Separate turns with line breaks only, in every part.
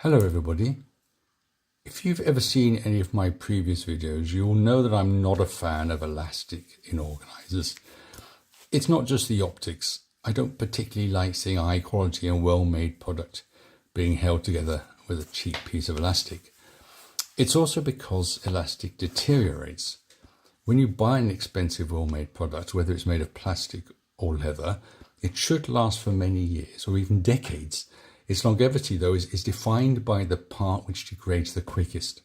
Hello everybody. If you've ever seen any of my previous videos, you'll know that I'm not a fan of elastic in organisers. It's not just the optics. I don't particularly like seeing a high quality and well-made product being held together with a cheap piece of elastic. It's also because elastic deteriorates. When you buy an expensive well-made product, whether it's made of plastic or leather, it should last for many years or even decades. Its longevity, though, is defined by the part which degrades the quickest.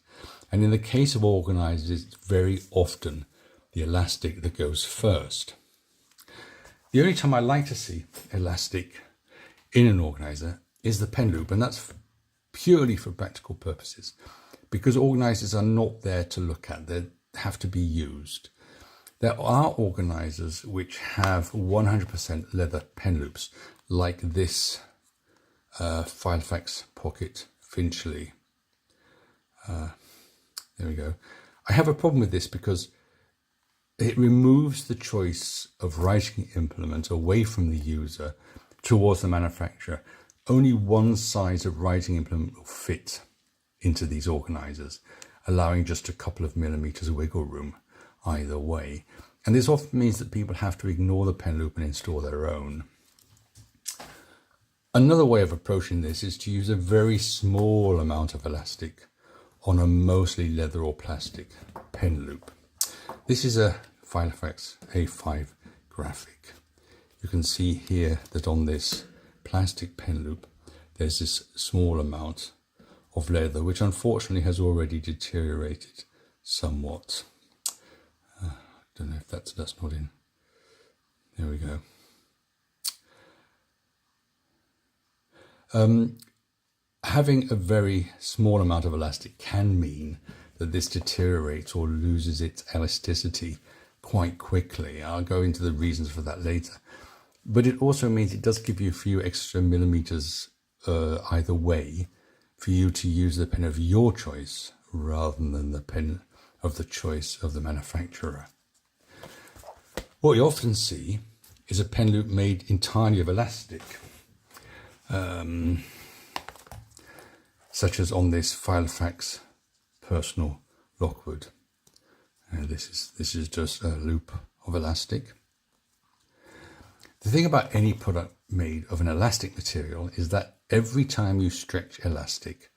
And in the case of organisers, it's very often the elastic that goes first. The only time I like to see elastic in an organiser is the pen loop, and that's purely for practical purposes, because organisers are not there to look at, they have to be used. There are organisers which have 100% leather pen loops, like this Filofax Pocket Finchley. There we go. I have a problem with this because it removes the choice of writing implement away from the user towards the manufacturer. Only one size of writing implement will fit into these organisers, allowing just a couple of millimeters wiggle room either way. And this often means that people have to ignore the pen loop and install their own. Another way of approaching this is to use a very small amount of elastic on a mostly leather or plastic pen loop. This is a Filofax A5 graphic. You can see here that on this plastic pen loop there's this small amount of leather which unfortunately has already deteriorated somewhat. I don't know if that's not in. There we go. Having a very small amount of elastic can mean that this deteriorates or loses its elasticity quite quickly. I'll go into the reasons for that later. But it also means it does give you a few extra millimeters either way for you to use the pen of your choice rather than the pen of the choice of the manufacturer. What you often see is a pen loop made entirely of elastic. Such as on this Filofax Personal Lockwood. This is just a loop of elastic. The thing about any product made of an elastic material is that every time you stretch elastic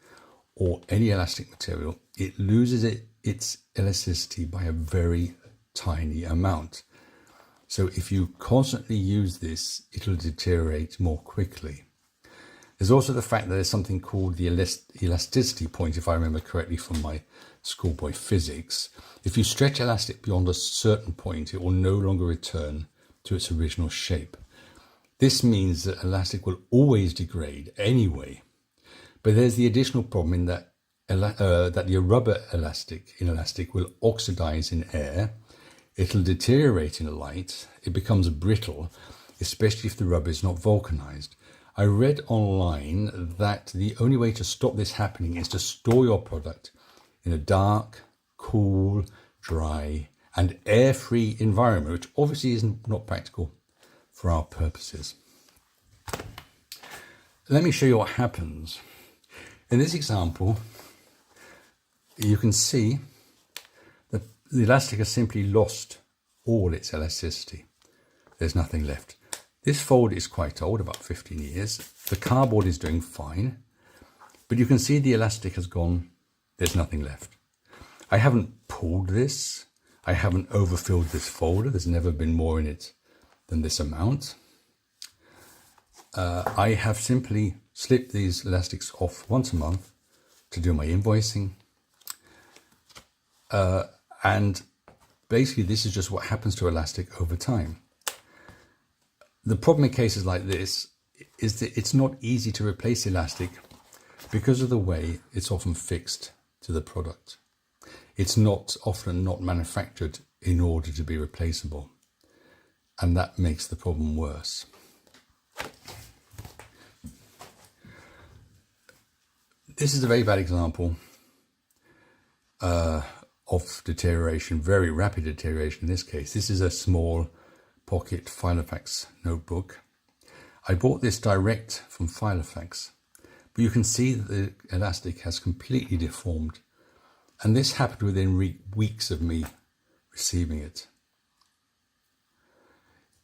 or any elastic material, it loses its elasticity by a very tiny amount. So if you constantly use this, it'll deteriorate more quickly. There's also the fact that there's something called the elasticity point, if I remember correctly from my schoolboy physics. If you stretch elastic beyond a certain point, it will no longer return to its original shape. This means that elastic will always degrade anyway. But there's the additional problem in that your rubber elastic will oxidize in air, it'll deteriorate in light, it becomes brittle, especially if the rubber is not vulcanized. I read online that the only way to stop this happening is to store your product in a dark, cool, dry and air-free environment, which obviously is not practical for our purposes. Let me show you what happens. In this example, you can see that the elastic has simply lost all its elasticity. There's nothing left. This fold is quite old, about 15 years. The cardboard is doing fine, but you can see the elastic has gone. There's nothing left. I haven't pulled this. I haven't overfilled this folder. There's never been more in it than this amount. I have simply slipped these elastics off once a month to do my invoicing. And basically this is just what happens to elastic over time. The problem in cases like this is that it's not easy to replace elastic because of the way it's often fixed to the product. It's often not manufactured in order to be replaceable, and that makes the problem worse. This is a very bad example of deterioration, very rapid deterioration in this case. This is a small pocket Filofax notebook. I bought this direct from Filofax, But you can see that the elastic has completely deformed. And this happened within weeks of me receiving it.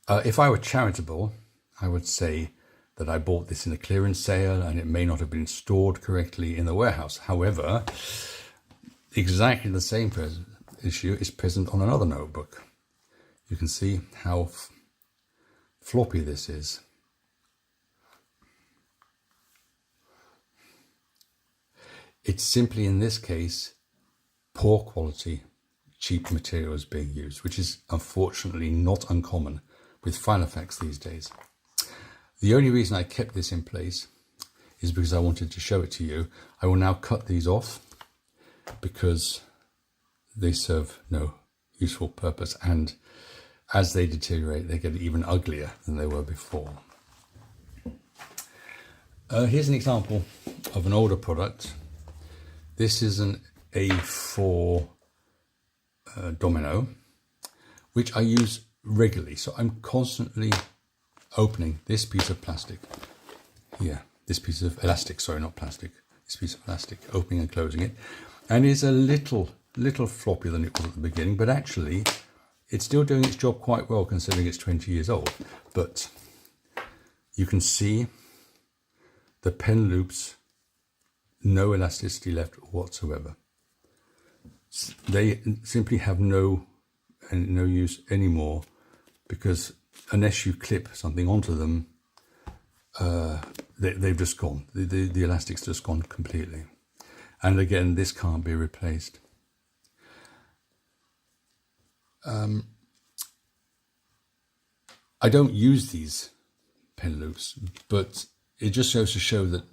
If I were charitable, I would say that I bought this in a clearance sale and it may not have been stored correctly in the warehouse. However, exactly the same issue is present on another notebook. You can see how floppy this is. It's simply, in this case, poor quality, cheap materials being used, which is unfortunately not uncommon with Filofax these days. The only reason I kept this in place is because I wanted to show it to you. I will now cut these off because they serve no useful purpose, and as they deteriorate, they get even uglier than they were before. Here's an example of an older product. This is an A4 domino, which I use regularly. So I'm constantly opening this piece of plastic here, this piece of elastic, sorry, not plastic, this piece of elastic, opening and closing it. And it's a little floppier than it was at the beginning, but actually it's still doing its job quite well considering it's 20 years old. But you can see the pen loops, no elasticity left whatsoever. They simply have no use anymore, because unless you clip something onto them, they've just gone. The elastic's just gone completely. And again, this can't be replaced. I don't use these pen loops, but it just goes to show that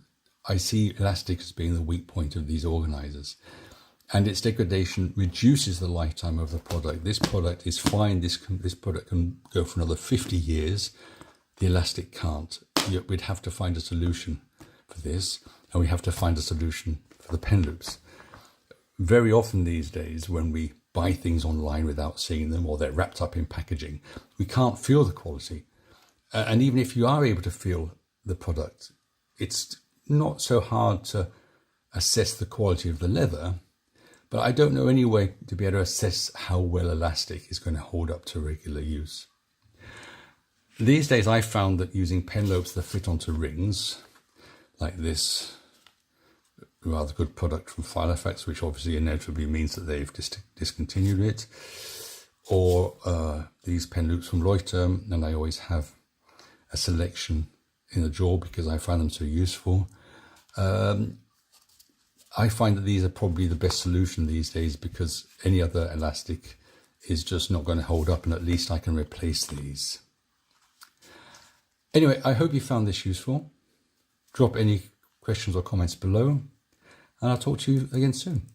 I see elastic as being the weak point of these organisers. And its degradation reduces the lifetime of the product. This product is fine. This product can go for another 50 years. The elastic can't. We'd have to find a solution for this, and we have to find a solution for the pen loops. Very often these days, when we buy things online without seeing them, or they're wrapped up in packaging, we can't feel the quality. And even if you are able to feel the product, it's not so hard to assess the quality of the leather. But I don't know any way to be able to assess how well elastic is going to hold up to regular use. These days I found that using pen loops that fit onto rings, like this rather good product from Filofax, which obviously inevitably means that they've discontinued it, or these pen loops from Leuchtturm, and I always have a selection in the drawer because I find them so useful. I find that these are probably the best solution these days, because any other elastic is just not going to hold up, and at least I can replace these. Anyway, I hope you found this useful. Drop any questions or comments below, and I'll talk to you again soon.